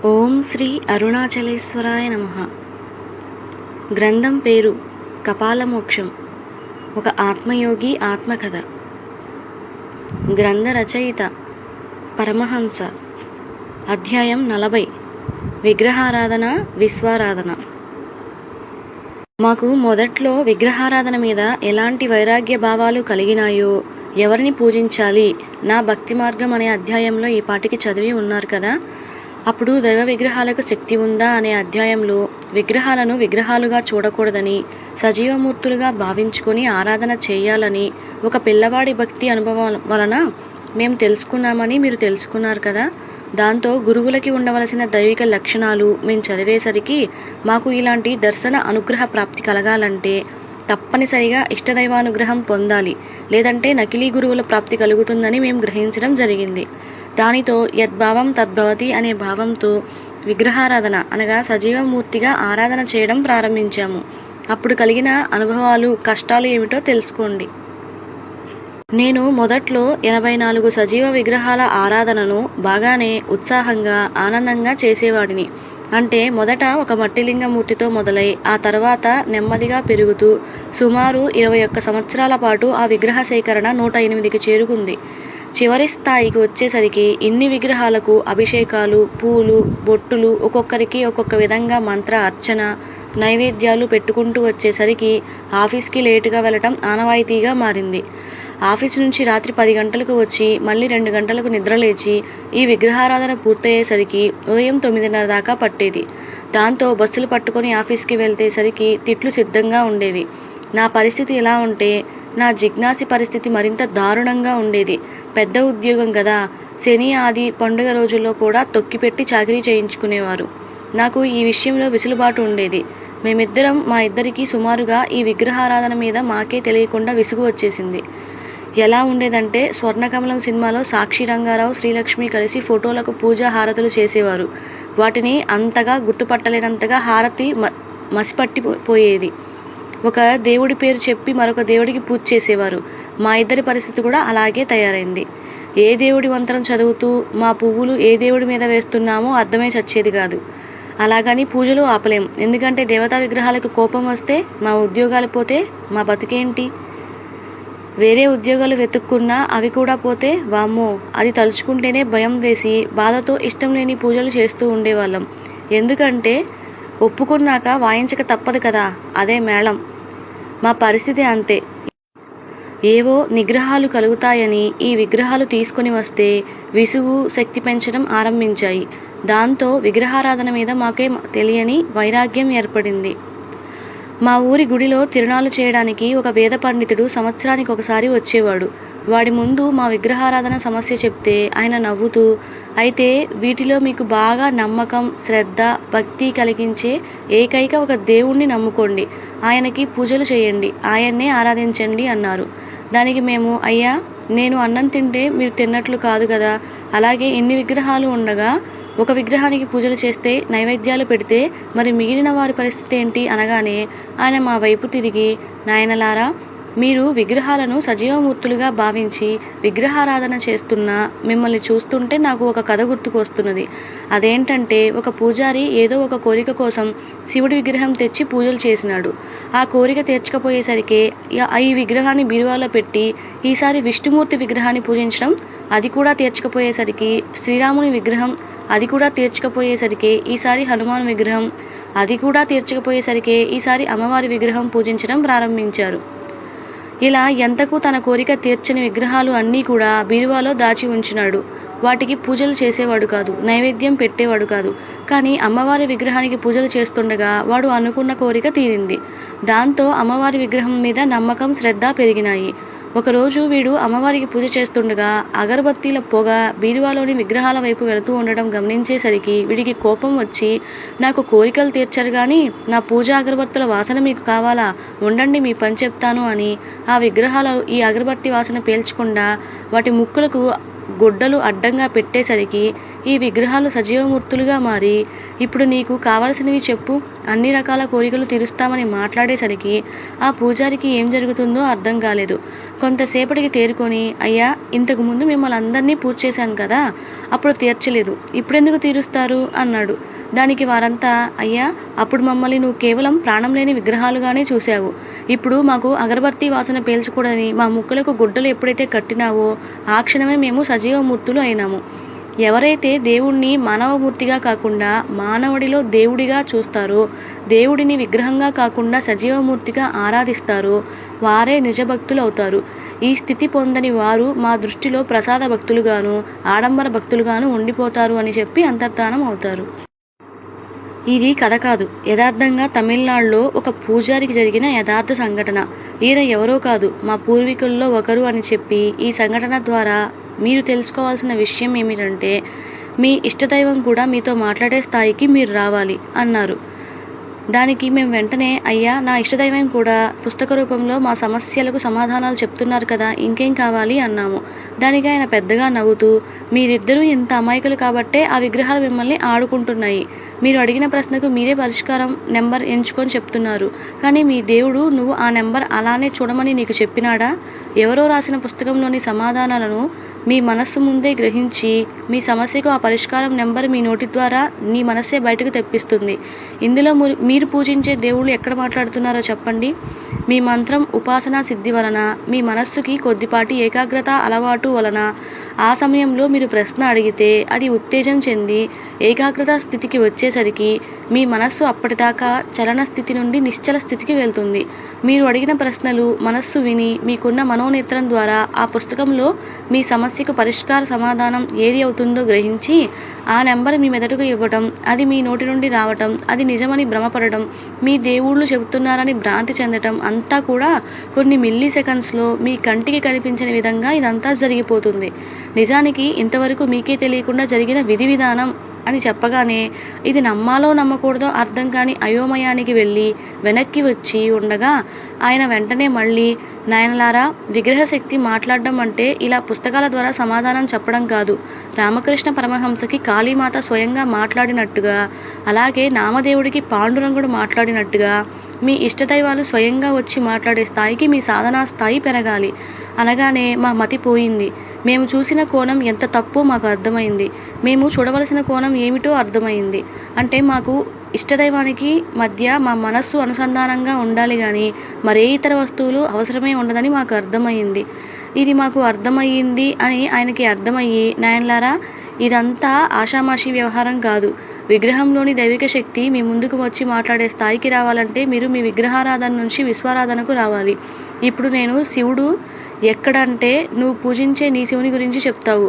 ఓం శ్రీ అరుణాచలేశ్వరాయ నమః. గ్రంథం పేరు కపాలమోక్షం. ఒక ఆత్మయోగి ఆత్మకథ. గ్రంథ రచయిత పరమహంస. అధ్యాయం 40. విగ్రహారాధన, విశ్వారాధన. మాకు మొదట్లో విగ్రహారాధన మీద ఎలాంటి వైరాగ్య భావాలు కలిగినాయో, ఎవరిని పూజించాలి, నా భక్తి మార్గం అనే అధ్యాయంలో ఈ పాటికి చదివి ఉన్నారు కదా. అప్పుడు దైవ విగ్రహాలకు శక్తి ఉందా అనే అధ్యాయంలో విగ్రహాలను విగ్రహాలుగా చూడకూడదని, సజీవమూర్తులుగా భావించుకొని ఆరాధన చేయాలని ఒక పిల్లవాడి భక్తి అనుభవం వలన మేము తెలుసుకున్నామని మీరు తెలుసుకున్నారు కదా. దాంతో గురువులకి ఉండవలసిన దైవిక లక్షణాలు మేము చదివేసరికి మాకు ఇలాంటి దర్శన అనుగ్రహ ప్రాప్తి కలగాలంటే తప్పనిసరిగా ఇష్టదైవానుగ్రహం పొందాలి, లేదంటే నకిలీ గురువుల ప్రాప్తి కలుగుతుందని మేము గ్రహించడం జరిగింది. దానితో యద్భావం తద్భవతి అనే భావంతో విగ్రహారాధన అనగా సజీవమూర్తిగా ఆరాధన చేయడం ప్రారంభించాము. అప్పుడు కలిగిన అనుభవాలు, కష్టాలు ఏమిటో తెలుసుకోండి. నేను మొదట్లో 84 సజీవ విగ్రహాల ఆరాధనను బాగానే ఉత్సాహంగా, ఆనందంగా చేసేవాడిని. అంటే మొదట ఒక మట్టిలింగమూర్తితో మొదలై ఆ తర్వాత నెమ్మదిగా పెరుగుతూ సుమారు 21 సంవత్సరాల పాటు ఆ విగ్రహ సేకరణ 108కి చేరుకుంది. చివరి స్థాయికి వచ్చేసరికి ఇన్ని విగ్రహాలకు అభిషేకాలు, పూలు, బొట్టులు, ఒక్కొక్కరికి ఒక్కొక్క విధంగా మంత్ర అర్చన, నైవేద్యాలు పెట్టుకుంటూ వచ్చేసరికి ఆఫీస్కి లేటుగా వెళ్ళటం ఆనవాయితీగా మారింది. ఆఫీస్ నుంచి రాత్రి 10 గంటలకు వచ్చి మళ్ళీ 2 గంటలకు నిద్రలేచి ఈ విగ్రహారాధన పూర్తయ్యేసరికి ఉదయం 9:30 దాకా పట్టేది. దాంతో బస్సులు పట్టుకొని ఆఫీస్కి వెళ్తేసరికి తిట్లు సిద్ధంగా ఉండేవి. నా పరిస్థితి ఎలా ఉంటే నా జిజ్ఞాసి పరిస్థితి మరింత దారుణంగా ఉండేది. పెద్ద ఉద్యోగం కదా, శని ఆది పండుగ రోజుల్లో కూడా తొక్కిపెట్టి చాకరీ చేయించుకునేవారు. నాకు ఈ విషయంలో విసులుబాటు ఉండేది. మేమిద్దరం, మా ఇద్దరికి సుమారుగా ఈ విగ్రహారాధన మీద మాకే తెలియకుండా విసుగు వచ్చేసింది. ఎలా ఉండేదంటే, స్వర్ణకమలం సినిమాలో సాక్షి రంగారావు, శ్రీలక్ష్మి కలిసి ఫోటోలకు పూజా హారతులు చేసేవారు. వాటిని అంతగా గుర్తుపట్టలేనంతగా హారతి మసిపట్టిపోయేది. ఒక దేవుడి పేరు చెప్పి మరొక దేవుడికి పూజ చేసేవారు. మా ఇద్దరి పరిస్థితి కూడా అలాగే తయారైంది. ఏ దేవుడి మంత్రం చదువుతూ మా పువ్వులు ఏ దేవుడి మీద వేస్తున్నామో అర్థమే చచ్చేది కాదు. అలాగని పూజలు ఆపలేం. ఎందుకంటే దేవతా విగ్రహాలకు కోపం వస్తే మా ఉద్యోగాలు పోతే మా బతికేంటి? వేరే ఉద్యోగాలు వెతుక్కున్నా అవి కూడా పోతే వామ్మో, అది తలుచుకుంటేనే భయం వేసి బాధతో ఇష్టం లేని పూజలు చేస్తూ ఉండేవాళ్ళం. ఎందుకంటే ఒప్పుకున్నాక వాయించక తప్పదు కదా, అదే మేళం. మా పరిస్థితి అంతే. ఏవో నిగ్రహాలు కలుగుతాయని ఈ విగ్రహాలు తీసుకొని వస్తే విసుగు, శక్తి పెంచడం ఆరంభించాయి. దాంతో విగ్రహారాధన మీద మాకే తెలియని వైరాగ్యం ఏర్పడింది. మా ఊరి గుడిలో తిరునాళ్ళు చేయడానికి ఒక వేద పండితుడు సంవత్సరానికి ఒకసారి వచ్చేవాడు. వాడి ముందు మా విగ్రహారాధన సమస్య చెప్తే ఆయన నవ్వుతూ, అయితే వీటిలో మీకు బాగా నమ్మకం, శ్రద్ధ, భక్తి కలిగించే ఏకైక ఒక దేవుణ్ణి నమ్ముకోండి, ఆయనకి పూజలు చేయండి, ఆయన్నే ఆరాధించండి అన్నారు. దానికి మేము, అయ్యా, నేను అన్నం తింటే మీరు తిన్నట్లు కాదు కదా, అలాగే ఇన్ని విగ్రహాలు ఉండగా ఒక విగ్రహానికి పూజలు చేస్తే, నైవేద్యాలు పెడితే మరి మిగిలిన వారి పరిస్థితి ఏంటి అనగానే ఆయన మా వైపు తిరిగి, నాయనలారా, మీరు విగ్రహాలను సజీవమూర్తులుగా భావించి విగ్రహారాధన చేస్తున్న మిమ్మల్ని చూస్తుంటే నాకు ఒక కథ గుర్తుకు వస్తున్నది. అదేంటంటే, ఒక పూజారి ఏదో ఒక కోరిక కోసం శివుడి విగ్రహం తెచ్చి పూజలు చేసినాడు. ఆ కోరిక తీర్చకపోయేసరికి ఈ విగ్రహాన్ని బీరువాలో పెట్టి ఈసారి విష్ణుమూర్తి విగ్రహాన్ని పూజించడం, అది కూడా తీర్చకపోయేసరికి శ్రీరాముని విగ్రహం, అది కూడా తీర్చకపోయేసరికి ఈసారి హనుమాన్ విగ్రహం, అది కూడా తీర్చకపోయేసరికి ఈసారి అమ్మవారి విగ్రహం పూజించడం ప్రారంభించారు. ఇలా ఎంతకు తన కోరిక తీర్చని విగ్రహాలు అన్నీ కూడా బీరువాలో దాచి ఉంచినాడు. వాటికి పూజలు చేసేవాడు కాదు, నైవేద్యం పెట్టేవాడు కాదు. కానీ అమ్మవారి విగ్రహానికి పూజలు చేస్తుండగా వాడు అనుకున్న కోరిక తీరింది. దాంతో అమ్మవారి విగ్రహం మీద నమ్మకం, శ్రద్ధ పెరిగినాయి. ఒకరోజు వీడు అమ్మవారికి పూజ చేస్తుండగా అగరబత్తీల పొగ బీరువాలోని విగ్రహాల వైపు వెళుతూ ఉండడం గమనించేసరికి వీడికి కోపం వచ్చి, నాకు కోరికలు తీర్చరు కానీ నా పూజా అగరబత్తుల వాసన మీకు కావాలా, ఉండండి మీ పని చెప్తాను అని ఆ విగ్రహాలు ఈ అగరబత్తి వాసన పీల్చకుండా వాటి ముక్కులకు గుడ్డలు అడ్డంగా పెట్టేసరికి ఈ విగ్రహాలు సజీవమూర్తులుగా మారి ఇప్పుడు నీకు కావలసినవి చెప్పు, అన్ని రకాల కోరికలు తీరుస్తామని మాట్లాడేసరికి ఆ పూజారికి ఏం జరుగుతుందో అర్థం కాలేదు. కొంతసేపటికి తేరుకొని, అయ్యా ఇంతకు ముందు మిమ్మల్ని అందరినీ పూజ చేశాను కదా, అప్పుడు తీర్చలేదు, ఇప్పుడెందుకు తీరుస్తారు అన్నాడు. దానికి వారంతా, అయ్యా అప్పుడు మమ్మల్ని నువ్వు కేవలం ప్రాణం లేని విగ్రహాలుగానే చూశావు, ఇప్పుడు మాకు అగరబత్తి వాసన పీల్చకూడదని మా ముక్కులకు గుడ్డలు ఎప్పుడైతే కట్టినావో ఆ క్షణమే మేము సజీవమూర్తులు అయినాము. ఎవరైతే దేవుణ్ణి మానవమూర్తిగా కాకుండా మానవుడిలో దేవుడిగా చూస్తారో, దేవుడిని విగ్రహంగా కాకుండా సజీవమూర్తిగా ఆరాధిస్తారో వారే నిజభక్తులు అవుతారు. ఈ స్థితి పొందని వారు మా దృష్టిలో ప్రసాద భక్తులుగాను ఆడంబర భక్తులుగాను ఉండిపోతారు అని చెప్పి అంతర్ధానం అవుతారు. ఇది కథ కాదు, యథార్థంగా తమిళనాడులో ఒక పూజారికి జరిగిన యథార్థ సంఘటన. ఈయన ఎవరో కాదు, మా పూర్వీకుల్లో ఒకరు అని చెప్పి ఈ సంఘటన ద్వారా మీరు తెలుసుకోవాల్సిన విషయం ఏమిటంటే మీ ఇష్టదైవం కూడా మీతో మాట్లాడే స్థాయికి మీరు రావాలి అన్నారు. దానికి మేము వెంటనే, అయ్యా నా ఇష్టదైవం కూడా పుస్తక రూపంలో మా సమస్యలకు సమాధానాలు చెప్తున్నారు కదా, ఇంకేం కావాలి అన్నాము. దానికి ఆయన పెద్దగా నవ్వుతూ, మీరిద్దరూ ఇంత అమాయకులు కాబట్టే ఆ విగ్రహాలు మిమ్మల్ని ఆడుకుంటున్నాయి. మీరు అడిగిన ప్రశ్నకు మీరే పరిష్కారం నెంబర్ ఎంచుకొని చెప్తున్నారు, కానీ మీ దేవుడు నువ్వు ఆ నెంబర్ అలానే చూడమని నీకు చెప్పినాడా? ఎవరో రాసిన పుస్తకంలోని సమాధానాలను మీ మనస్సు ముందే గ్రహించి మీ సమస్యకు ఆ పరిష్కారం నెంబర్ మీ నోటి ద్వారా నీ మనస్సే బయటకు తెప్పిస్తుంది. ఇందులో మీరు పూజించే దేవుళ్ళు ఎక్కడ మాట్లాడుతున్నారో చెప్పండి. మీ మంత్రం ఉపాసనా సిద్ధి వలన మీ మనస్సుకి కొద్దిపాటి ఏకాగ్రత అలవాటు వలన ఆ సమయంలో మీరు ప్రశ్న అడిగితే అది ఉత్తేజం చెంది ఏకాగ్రత స్థితికి వచ్చేసరికి మీ మనస్సు అప్పటిదాకా చలన స్థితి నుండి నిశ్చల స్థితికి వెళ్తుంది. మీరు అడిగిన ప్రశ్నలు మనస్సు విని మీకున్న మనోనేత్రం ద్వారా ఆ పుస్తకంలో మీ సమస్యకు పరిష్కార సమాధానం ఏది అవుతుందో గ్రహించి ఆ నెంబర్ మీ మెదడుకు ఇవ్వటం, అది మీ నోటి నుండి రావటం, అది నిజమని భ్రమపడటం, మీ దేవుళ్ళు చెబుతున్నారని భ్రాంతి చెందటం అంతా కూడా కొన్ని మిల్లీ సెకండ్స్లో మీ కంటికి కనిపించని విధంగా ఇదంతా జరిగిపోతుంది. నిజానికి ఇంతవరకు మీకే తెలియకుండా జరిగిన విధి విధానం అని చెప్పగానే ఇది నమ్మాలో నమ్మకూడదో అర్థం కాని అయోమయానికి వెళ్ళి వెనక్కి వచ్చి ఉండగా ఆయన వెంటనే మళ్ళీ, నాయనలారా, విగ్రహశక్తి మాట్లాడడం అంటే ఇలా పుస్తకాల ద్వారా సమాధానం చెప్పడం కాదు. రామకృష్ణ పరమహంసకి కాళీమాత స్వయంగా మాట్లాడినట్టుగా, అలాగే నామదేవుడికి పాండురంగుడు మాట్లాడినట్టుగా మీ ఇష్టదైవాలు స్వయంగా వచ్చి మాట్లాడే స్థాయికి మీ సాధనా స్థాయి పెరగాలి అనగానే మా మతి పోయింది. మేము చూసిన కోణం ఎంత తప్పో మాకు అర్థమైంది. మేము చూడవలసిన కోణం ఏమిటో అర్థమైంది. అంటే మాకు ఇష్టదైవానికి మధ్య మా మనస్సు అనుసంధానంగా ఉండాలి కానీ మరే ఇతర వస్తువులు అవసరమే ఉండదని మాకు అర్థమయ్యింది. ఇది మాకు అర్థమయ్యింది అని ఆయనకి అర్థమయ్యి, నాయనలారా, ఇదంతా ఆషామాషి వ్యవహారం కాదు. విగ్రహంలోని దైవిక శక్తి మీ ముందుకు వచ్చి మాట్లాడే స్థాయికి రావాలంటే మీరు మీ విగ్రహారాధన నుంచి విశ్వారాధనకు రావాలి. ఇప్పుడు నేను శివుడు ఎక్కడంటే నువ్వు పూజించే నీ శివుని గురించి చెప్తావు.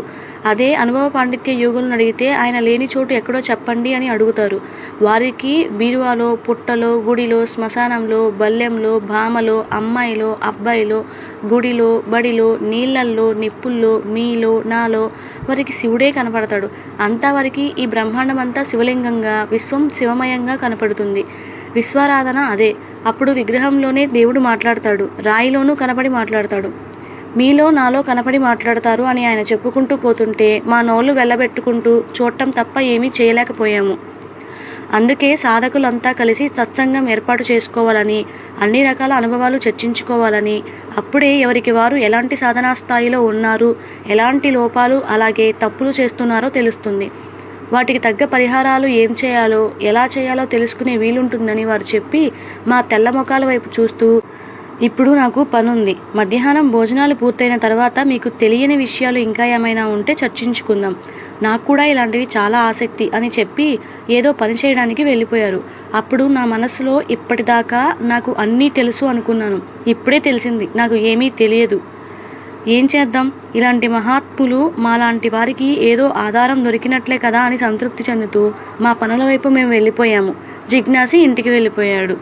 అదే అనుభవ పాండిత్య యోగులను అడిగితే ఆయన లేని చోటు ఎక్కడో చెప్పండి అని అడుగుతారు. వారికి బీరువాలో, పుట్టలో, గుడిలో, శ్మశానంలో, బల్లెంలో, భామలో, అమ్మాయిలో, అబ్బాయిలో, గుడిలో, బడిలో, నీళ్లల్లో, నిప్పుల్లో, మీలో, నాలో వారికి శివుడే కనపడతాడు. అంతా వారికి ఈ బ్రహ్మాండం అంతా శివలింగంగా, విశ్వం శివమయంగా కనపడుతుంది. విశ్వారాధన అదే. అప్పుడు విగ్రహంలోనే దేవుడు మాట్లాడతాడు, రాయిలోనూ కనపడి మాట్లాడతాడు, మీలో నాలో కనపడి మాట్లాడతారు అని ఆయన చెప్పుకుంటూ పోతుంటే మా నోళ్ళు వెళ్ళబెట్టుకుంటూ చూడటం తప్ప ఏమీ చేయలేకపోయాము. అందుకే సాధకులంతా కలిసి సత్సంగం ఏర్పాటు చేసుకోవాలని, అన్ని రకాల అనుభవాలు చర్చించుకోవాలని, అప్పుడే ఎవరికి వారు ఎలాంటి సాధనా స్థాయిలో ఉన్నారు, ఎలాంటి లోపాలు అలాగే తప్పులు చేస్తున్నారో తెలుస్తుంది. వాటికి తగ్గ పరిహారాలు ఏం చేయాలో, ఎలా చేయాలో తెలుసుకునే వీలుంటుందని వారు చెప్పి మా తెల్ల ముఖాల వైపు చూస్తూ, ఇప్పుడు నాకు పనుంది, మధ్యాహ్నం భోజనాలు పూర్తయిన తర్వాత మీకు తెలియని విషయాలు ఇంకా ఏమైనా ఉంటే చర్చించుకుందాం, నాకు కూడా ఇలాంటివి చాలా ఆసక్తి అని చెప్పి ఏదో పని చేయడానికి వెళ్ళిపోయారు. అప్పుడు నా మనసులో ఇప్పటిదాకా నాకు అన్నీ తెలుసు అనుకున్నాను, ఇప్పుడే తెలిసింది నాకు ఏమీ తెలియదు. ఏం చేద్దాం, ఇలాంటి మహాత్ములు మాలాంటి వారికి ఏదో ఆధారం దొరికినట్లే కదా అని సంతృప్తి చెందుతూ మా పనుల వైపు మేము వెళ్ళిపోయాము. జిజ్ఞాసి ఇంటికి వెళ్ళిపోయాడు.